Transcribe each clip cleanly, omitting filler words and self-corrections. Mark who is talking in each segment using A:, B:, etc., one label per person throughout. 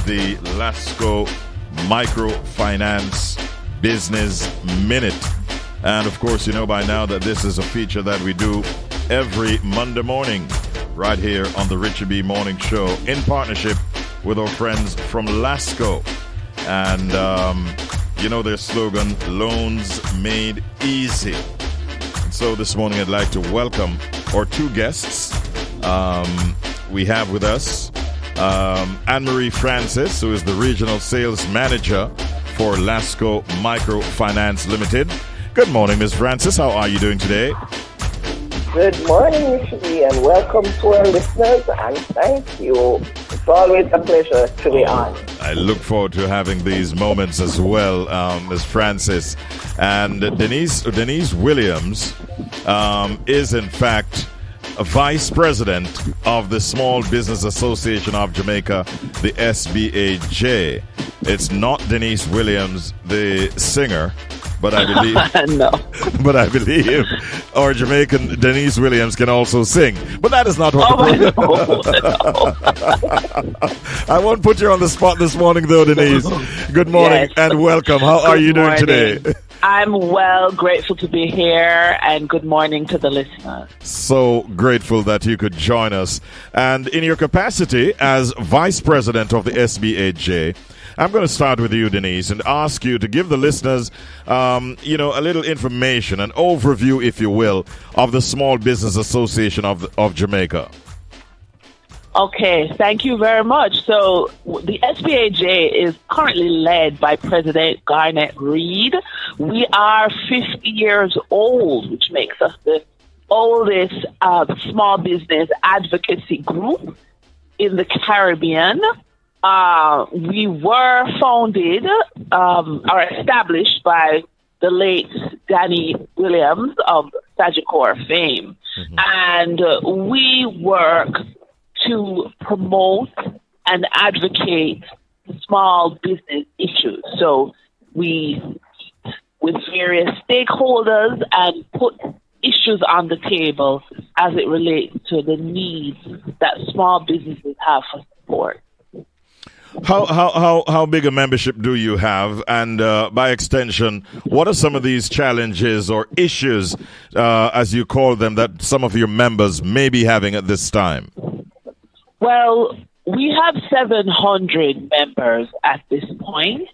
A: the Lasco Microfinance Business Minute. And of course, you know by now that this is a feature that we do every Monday morning right here on the Richie B Morning Show in partnership with our friends from Lasco. And you know their slogan, loans made easy. And so this morning I'd like to welcome our two guests. We have with us Annmarie Francis, who is the Regional Sales Manager for Lasco Microfinance Limited. Good morning, Ms. Francis. How are you doing today?
B: Good morning, Richie, and welcome to our listeners, and thank you. It's always a pleasure to be on.
A: I look forward to having these moments as well, Ms. Francis. And Denise Williams is, in fact, a Vice President of the Small Business Association of Jamaica, the SBAJ. It's not Denise Williams, the singer, but I believe
B: no.
A: But I believe our Jamaican Denise Williams can also sing. But that is not what I won't put you on the spot this morning, though, Denise. Good morning and welcome. How are you doing today?
C: I'm well, grateful to be here, and good morning to the listeners.
A: So grateful that you could join us. And in your capacity as Vice President of the SBAJ, I'm going to start with you, Denise, and ask you to give the listeners, a little information, an overview, if you will, of the Small Business Association of Jamaica.
C: Okay, thank you very much. So the SBAJ is currently led by President Garnet Reed. We are 50 years old, which makes us the oldest small business advocacy group in the Caribbean. We were founded or established by the late Danny Williams of Sagicor fame. Mm-hmm. And we work to promote and advocate small business issues. So we, with various stakeholders, and put issues on the table as it relates to the needs that small businesses have for support.
A: How big a membership do you have, and by extension, what are some of these challenges or issues, as you call them, that some of your members may be having at this time?
C: Well, we have 700 members at this point,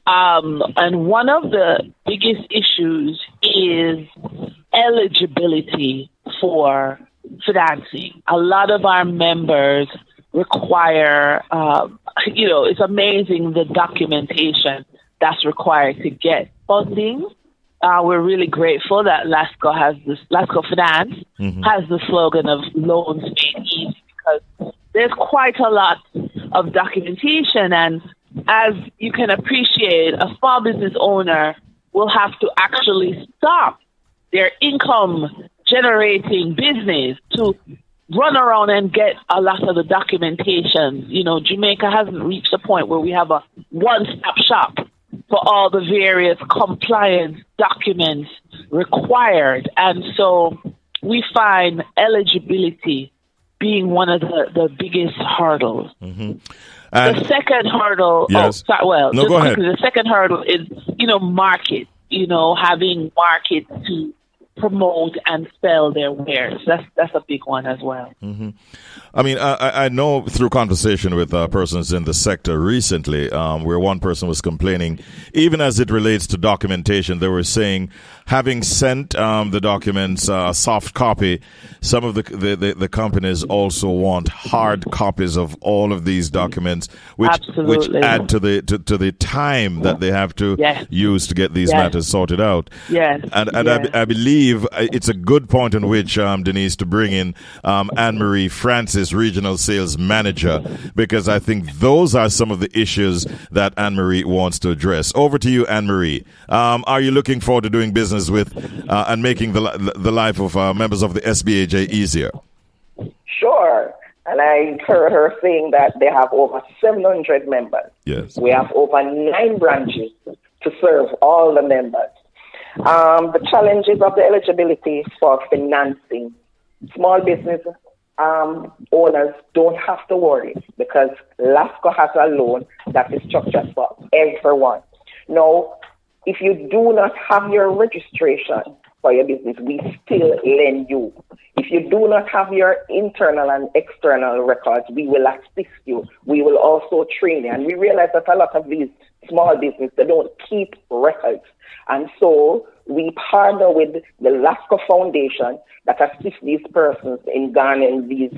C: and one of the biggest issues is eligibility for financing. A lot of our members require, it's amazing the documentation that's required to get funding. We're really grateful that Lasco Finance has the slogan of loans made easy, because there's quite a lot of documentation, and as you can appreciate, a small business owner will have to actually stop their income generating business to run around and get a lot of the documentation. You know, Jamaica hasn't reached a point where we have a one-stop shop for all the various compliance documents required. And so we find eligibility being one of the biggest hurdles. Mm-hmm. The second hurdle,
A: yes.
C: Go ahead.
A: The
C: second hurdle is, market, having markets to promote and sell their wares. That's a big one as well.
A: Mm-hmm. I mean, I know through conversation with persons in the sector recently, where one person was complaining, even as it relates to documentation, they were saying, having sent the documents soft copy, some of the companies also want hard copies of all of these documents, which add to the time that they have to use to get these matters sorted out.
C: Yes.
A: And I believe it's a good point in which, Denise, to bring in Annmarie Francis, Regional Sales Manager, because I think those are some of the issues that Annmarie wants to address. Over to you, Annmarie. Are you looking forward to doing business with and making the life of members of the SBAJ easier?
B: Sure. And I heard her saying that they have over 700 members.
A: Yes.
B: We have over 9 branches to serve all the members. The challenges of the eligibility for financing. Small business owners don't have to worry because Lasco has a loan that is structured for everyone. Now, if you do not have your registration for your business, we still lend you. If you do not have your internal and external records, we will assist you. We will also train you. And we realize that a lot of these small businesses, they don't keep records. And so we partner with the Lasco Foundation that assists these persons in garnering these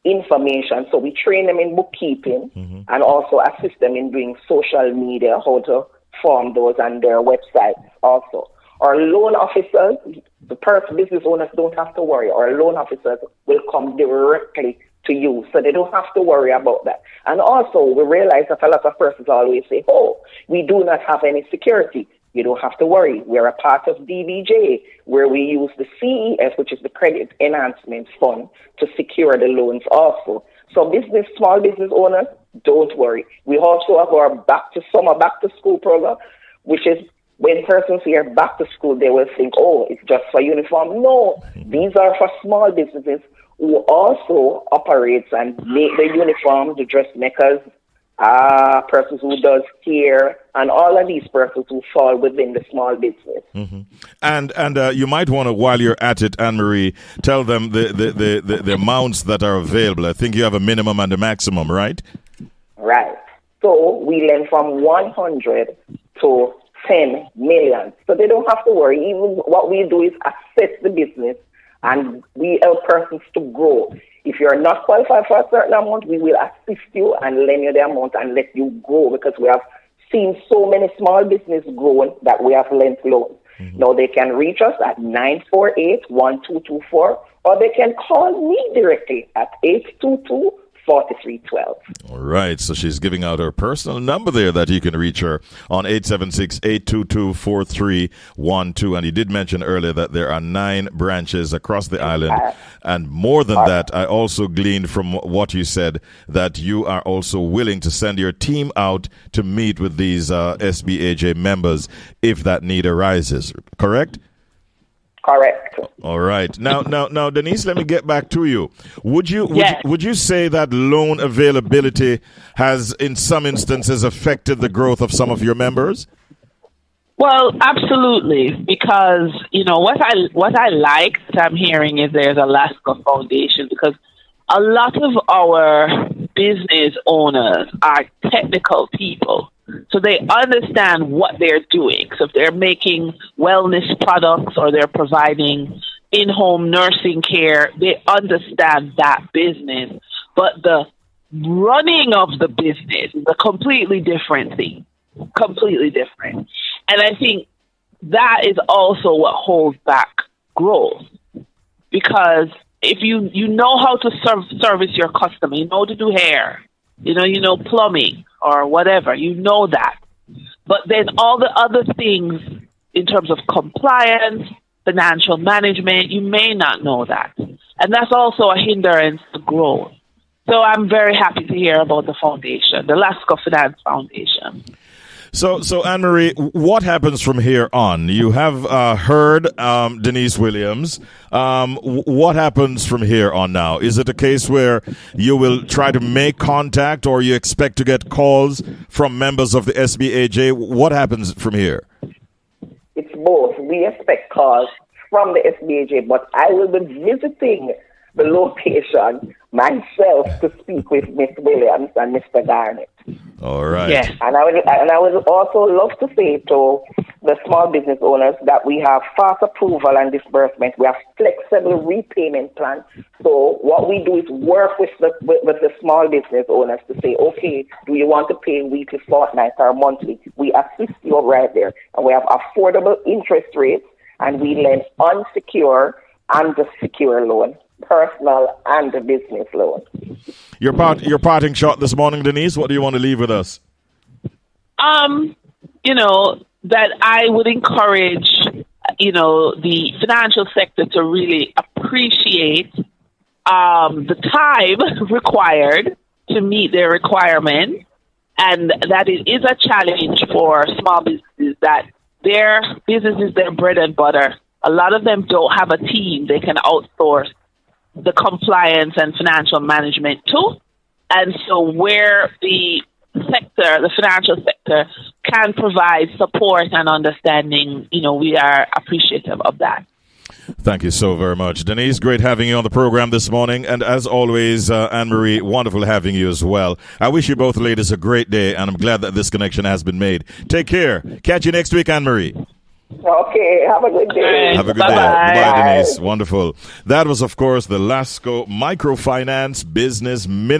B: information. So we train them in bookkeeping and also assist them in doing social media, how to form those on their websites also. Our loan officers, the business owners don't have to worry. Our loan officers will come directly to you, so they don't have to worry about that. And also, we realize that a lot of persons always say, oh, we do not have any security. You don't have to worry. We're a part of DBJ, where we use the CEF, which is the Credit Enhancement Fund, to secure the loans also. So small business owners, don't worry. We also have our summer back to school program, which is when persons hear back to school, they will think, oh, it's just for uniform. No, these are for small businesses who also operates and make the uniform, the dressmakers, persons who does hair, and all of these persons who fall within the small business.
A: And you might want to, while you're at it, Annmarie, tell them the amounts that are available. I think you have a minimum and a maximum, right?
B: Right. So we lend from 100 to 10 million. So they don't have to worry. Even what we do is assess the business and we help persons to grow. If you're not qualified for a certain amount, we will assist you and lend you the amount and let you grow, because we have seen so many small business growing that we have lent loans. Now they can reach us at 948-1224, or they can call me directly at 822-4312.
A: All right, so she's giving out her personal number there that you can reach her on 876-822-4312. And you did mention earlier that there are 9 branches across the island. And more than that, I also gleaned from what you said that you are also willing to send your team out to meet with these SBAJ members if that need arises, correct?
B: Correct.
A: All right. Now, Denise, let me get back to you. Would you say that loan availability has, in some instances, affected the growth of some of your members?
C: Well, absolutely, because what I like that I'm hearing is there's a Lasco Foundation, because a lot of our business owners are technical people. So they understand what they're doing. So if they're making wellness products or they're providing in-home nursing care, they understand that business. But the running of the business is a completely different thing. Completely different. And I think that is also what holds back growth. Because if you know how to service your customer, you know to do hair, you know plumbing or whatever, you know that. But then all the other things in terms of compliance, financial management, you may not know that. And that's also a hindrance to growth. So I'm very happy to hear about the foundation, the Lasco Finance Foundation.
A: So Annmarie, what happens from here on? You have heard Denise Williams. What happens from here on now? Is it a case where you will try to make contact, or you expect to get calls from members of the SBAJ? What happens from here?
B: It's both. We expect calls from the SBAJ, but I will be visiting the location myself to speak with Ms. Williams and Mr. Garnett.
A: All right.
C: Yes.
B: And I would also love to say to the small business owners that we have fast approval and disbursement. We have flexible repayment plan. So what we do is work with the small business owners to say, okay, do you want to pay weekly, fortnight, or monthly? We assist you right there. And we have affordable interest rates, and we lend unsecured and the secure loan, personal and the business loan.
A: Your parting shot this morning, Denise. What do you want to leave with us?
C: That I would encourage, the financial sector to really appreciate the time required to meet their requirements, and that it is a challenge for small businesses, that their business is their bread and butter. A lot of them don't have a team. They can outsource the compliance and financial management too. And so where the financial sector can provide support and understanding, we are appreciative of that.
A: Thank you so very much, Denise. Great having you on the program this morning. And as always, Annmarie, wonderful having you as well. I wish you both ladies a great day, and I'm glad that this connection has been made. Take care. Catch you next week, Annmarie.
B: Okay, have a good day.
A: Have a good day. Bye-bye, Denise. Wonderful. That was, of course, the Lasco Microfinance Business Minute.